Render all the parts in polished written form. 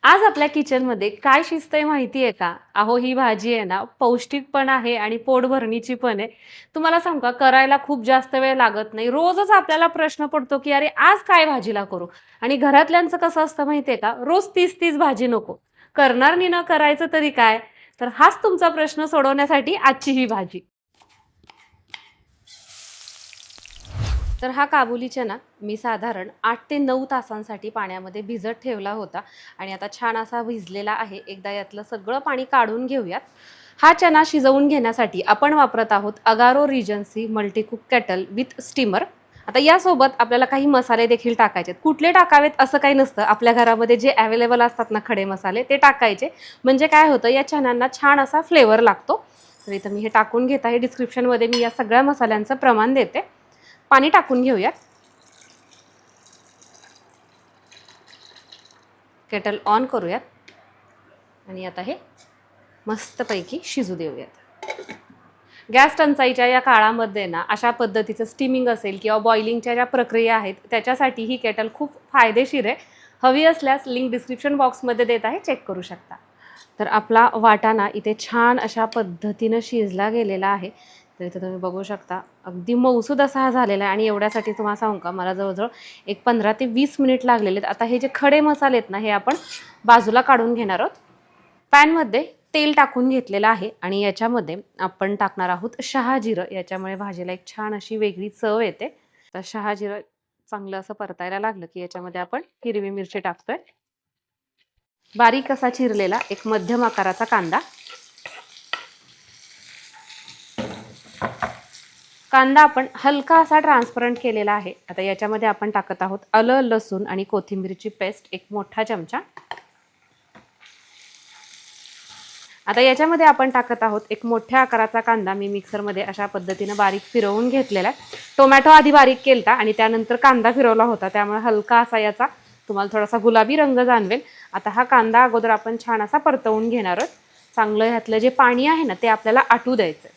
आज आपल्या किचनमध्ये काय शिस्त आहे माहिती आहे का? अहो ही भाजी आहे ना, पौष्टिक पण आहे आणि पोटभरणीची पण आहे. तुम्हाला सांगू का, करायला खूप जास्त वेळ लागत नाही. रोजच आपल्याला प्रश्न पडतो, की "अरे आज काय भाजीला करू?" आणि घरातल्यांचं कसं असतं माहिती आहे का? रोज तीच-तीच भाजी नको. करणार नि न करायचं तरी काय? तर हाच तुमचा प्रश्न सोडवण्यासाठी आजची ही भाजी. तर हा काबुली चना मी साधारण 8 ते 9 तासांसाठी पाण्यामध्ये भिजत ठेवला होता आणि आता छान असा भिजलेला आहे. एकदा यातलं सगळं पाणी काढून घेऊयात. हा चना शिजवून घेण्यासाठी आपण वापरत आहोत Agaro regency multicook kettle with steamer. आता यासोबत आपल्याला काही मसाले देखील टाकायचे आहेत. कुठले टाकावेत असं काही नसतं. आपल्या घरामध्ये जे अवेलेबल असतात ना खडे मसाले ते टाकायचे. म्हणजे काय होतं, या चण्यांना छान असा फ्लेवर लागतो. तर इथं मी हे टाकून घेत आहे. डिस्क्रिप्शनमध्ये मी या सगळ्या मसाल्यांचं प्रमाण देते. पाणी टाकून घेऊया. केटल ऑन करूयात आणि आता हे मस्तपैकी शिजू देऊयात. गॅस टंचाईच्या या काळामध्ये ना अशा पद्धतीचं स्टीमिंग असेल किंवा बॉइलिंगच्या ज्या प्रक्रिया आहेत त्याच्यासाठी ही केटल खूप फायदेशीर आहे. हवी असल्यास लिंक डिस्क्रिप्शन बॉक्समध्ये देत आहे, चेक करू शकता. तर आपला वाटाणा इथे छान अशा पद्धतीनं शिजला गेलेला आहे. तर इथे तुम्ही बघू शकता अगदी मऊसूद असा हा झालेला आहे आणि एवढ्यासाठी तुम्हाला सांगू का, मला जवळजवळ एक 15 ते 20 मिनिट लागलेले आहेत. आता हे जे खडे मसाले आहेत ना, हे आपण बाजूला काढून घेणार आहोत. पॅनमध्ये तेल टाकून घेतलेलं आहे आणि याच्यामध्ये आपण टाकणार आहोत शहाजिरं. याच्यामुळे भाजीला एक छान अशी वेगळी चव येते. तर शहाजिरं चांगलं असं परतायला लागलं की याच्यामध्ये आपण हिरवी मिरची टाकतोय. बारीक असा चिरलेला एक मध्यम आकाराचा कांदा. कांदा आपण हलका असा ट्रान्सपरंट केलेला आहे. आता याच्यामध्ये आपण टाकत आहोत आलं, लसूण आणि कोथिंबीरची पेस्ट एक मोठा चमचा. आता याच्यामध्ये आपण टाकत आहोत एक मोठ्या आकाराचा कांदा. मी मिक्सरमध्ये अशा पद्धतीनं बारीक फिरवून घेतलेला आहे. टोमॅटो आधी बारीक केलता आणि त्यानंतर कांदा फिरवला होता, त्यामुळे हलका असा याचा तुम्हाला थोडासा गुलाबी रंग जाणवेल. आता हा कांदा अगोदर आपण छान असा परतवून घेणार आहोत. चांगलं ह्यातलं जे पाणी आहे ना ते आपल्याला आटू द्यायचं.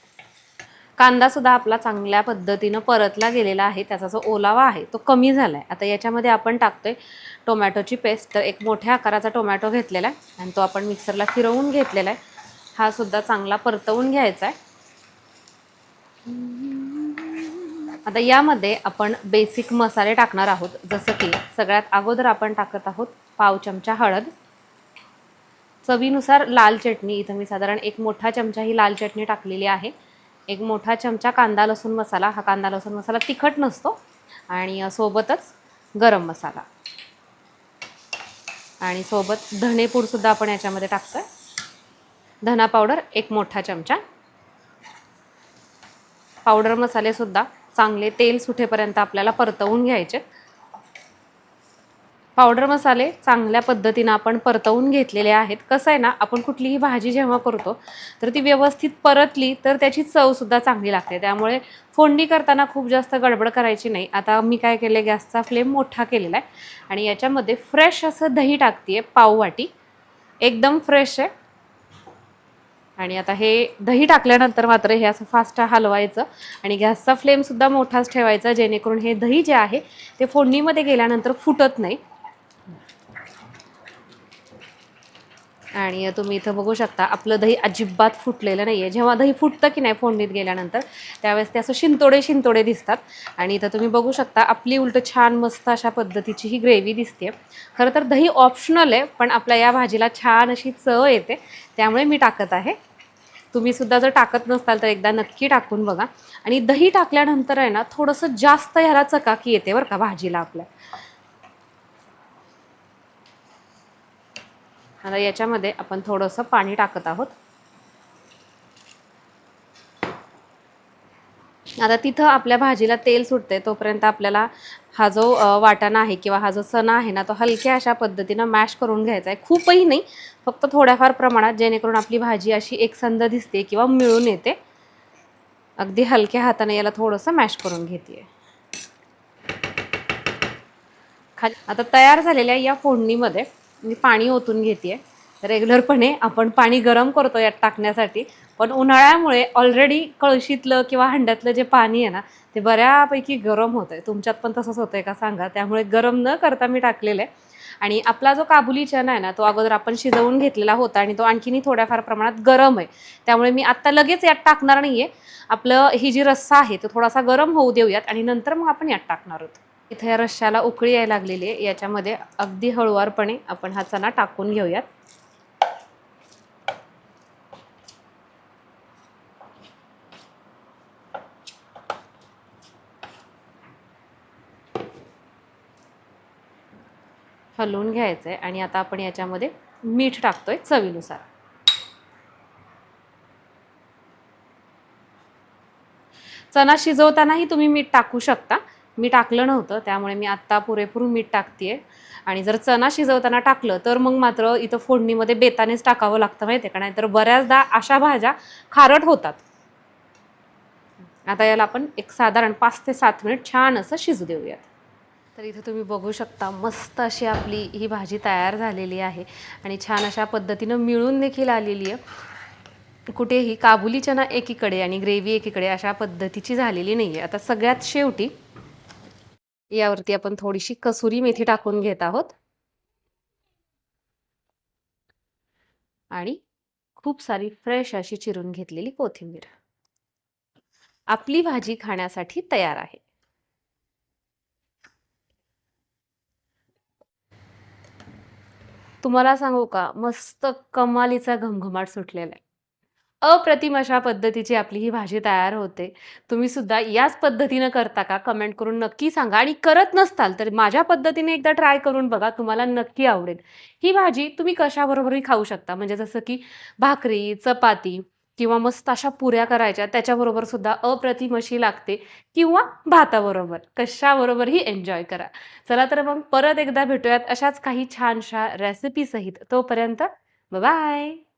कांदा सुद्धा आपला चांगल्या पद्धतीनं परतला गेलेला आहे. त्याचा जो ओलावा आहे तो कमी झाला आहे. आता याच्यामध्ये आपण टाकतोय टोमॅटोची पेस्ट. तर एक मोठ्या आकाराचा टोमॅटो घेतलेला आहे आणि तो आपण मिक्सरला फिरवून घेतलेला आहे. हा सुद्धा चांगला परतवून घ्यायचा आहे. आता यामध्ये आपण बेसिक मसाले टाकणार आहोत. जसं की सगळ्यात अगोदर आपण टाकत आहोत पाव चमचा हळद, चवीनुसार लाल चटणी. इथं मी साधारण एक मोठा चमचा ही लाल चटणी टाकलेली आहे. एक मोठा चमचा कांदा लसूण मसाला. हा कांदा लसूण मसाला तिखट नसतो. आणि सोबतच गरम मसाला आणि सोबत धणेपूड सुद्धा आपण याच्यामध्ये टाकतोय. धना पावडर एक मोठा चमचा. पावडर मसाले सुद्धा चांगले तेल सुटेपर्यंत आपल्याला परतवून घ्यायचे. पावडर मसाले चांगल्या पद्धतीनं आपण परतवून घेतलेले आहेत. कसं आहे ना, आपण कुठलीही भाजी जेव्हा करतो तर ती व्यवस्थित परतली तर त्याची चवसुद्धा चांगली लागते. त्यामुळे फोडणी करताना खूप जास्त गडबड करायची नाही. आता मी काय केलं, गॅसचा फ्लेम मोठा केलेला आहे आणि याच्यामध्ये फ्रेश असं दही टाकते आहे, पाववाटी. एकदम फ्रेश आहे. आणि आता हे दही टाकल्यानंतर मात्र हे असं फास्ट हलवायचं आणि गॅसचा फ्लेमसुद्धा मोठाच ठेवायचा, जेणेकरून हे दही जे आहे ते फोडणीमध्ये गेल्यानंतर फुटत नाही. आणि तुम्ही इथं बघू शकता आपलं दही अजिबात फुटलेलं नाही आहे. जेव्हा दही फुटतं की नाही फोडणीत गेल्यानंतर, त्यावेळेस ते असं शिंतोडे शिंतोडे दिसतात. आणि इथं तुम्ही बघू शकता आपली उलट छान मस्त अशा पद्धतीची ही ग्रेव्ही दिसते. खरं तर दही ऑप्शनल आहे, पण आपल्या या भाजीला छान अशी चव येते, त्यामुळे मी टाकत आहे. तुम्हीसुद्धा जर टाकत नसाल तर एकदा नक्की टाकून बघा. आणि दही टाकल्यानंतर आहे ना थोडंसं जास्त ह्याला चकाकी येते बरं का भाजीला आपल्या. आता याच्यामध्ये आपण थोडंसं पाणी टाकत आहोत. आता तिथं आपल्या भाजीला तेल सुटते तोपर्यंत आपल्याला हा जो वाटाणा आहे किंवा हा जो चणा आहे ना, तो हलक्या अशा पद्धतीनं मॅश करून घ्यायचा आहे. खूपही नाही, फक्त थोड्याफार प्रमाणात, जेणेकरून आपली भाजी अशी एकसंध दिसते किंवा मिळून येते. अगदी हलक्या हाताने याला थोडंसं मॅश करून घेते. खाली आता तयार झालेल्या या फोडणीमध्ये मी पाणी ओतून घेते. रेग्युलरपणे आपण पाणी गरम करतो यात टाकण्यासाठी, पण उन्हाळ्यामुळे ऑलरेडी कळशीतलं किंवा हंड्यातलं जे पाणी आहे ना ते बऱ्यापैकी गरम होतं आहे. तुमच्यात पण तसंच होतं आहे का सांगा. त्यामुळे गरम न करता मी टाकलेलं आहे. आणि आपला जो काबुली चना आहे ना, तो अगोदर आपण शिजवून घेतलेला होता आणि तो आणखीनही थोड्याफार प्रमाणात गरम आहे. त्यामुळे मी आत्ता लगेच यात टाकणार नाहीये. आपलं ही जी रस्सा आहे तो थोडासा गरम होऊ देऊयात आणि नंतर मग आपण यात टाकणार आहोत. इथे या रश्श्याला उकळी यायला लागलेली आहे. याच्यामध्ये अगदी हळुवारपणे आपण हा चना टाकून घेऊयात. हलवून घ्यायचं आहे आणि आता आपण याच्यामध्ये मीठ टाकतोय चवीनुसार. चना शिजवतानाही तुम्ही मीठ टाकू शकता. मी टाकलं नव्हतं त्यामुळे मी आत्ता पुरेपूर मीठ टाकतेय. आणि जर चना शिजवताना टाकलं तर मग मात्र इथं फोडणीमध्ये बेतानेच टाकावं लागतं माहिती आहे का, नाहीतर बऱ्याचदा अशा भाज्या खारट होतात. आता याला आपण एक साधारण 5 ते 7 मिनिट छान असं शिजू देऊयात. तर इथे तुम्ही बघू शकता मस्त अशी आपली ही भाजी तयार झालेली आहे आणि छान अशा पद्धतीनं मिळून देखील आलेली आहे. कुठेही काबुली चना एकीकडे आणि ग्रेव्ही एकीकडे अशा पद्धतीची झालेली नाही आहे. आता सगळ्यात शेवटी यावरती आपण थोडीशी कसुरी मेथी टाकून घेत आहोत आणि खूप सारी फ्रेश अशी चिरून घेतलेली कोथिंबीर. आपली भाजी खाण्यासाठी तयार आहे. तुम्हाला सांगू का, मस्त कमालीचा घमघमाट सुटलेला आहे. अप्रतिम अशा पद्धतीची आपली ही भाजी तयार होते. तुम्ही सुद्धा याच पद्धतीनं करता का? कमेंट करून नक्की सांगा आणि करत नसताल तर माझ्या पद्धतीने एकदा ट्राय करून बघा, तुम्हाला नक्की आवडेल. ही भाजी तुम्ही कशाबरोबरही खाऊ शकता. म्हणजे जसं की भाकरी, चपाती किंवा मस्त अशा पुऱ्या करायच्या त्याच्याबरोबर सुद्धा अप्रतिम अशी लागते किंवा भाताबरोबर, कशाबरोबरही एन्जॉय करा. चला तर मग परत एकदा भेटूयात अशाच काही छानशा रेसिपी सहित. तोपर्यंत बाय.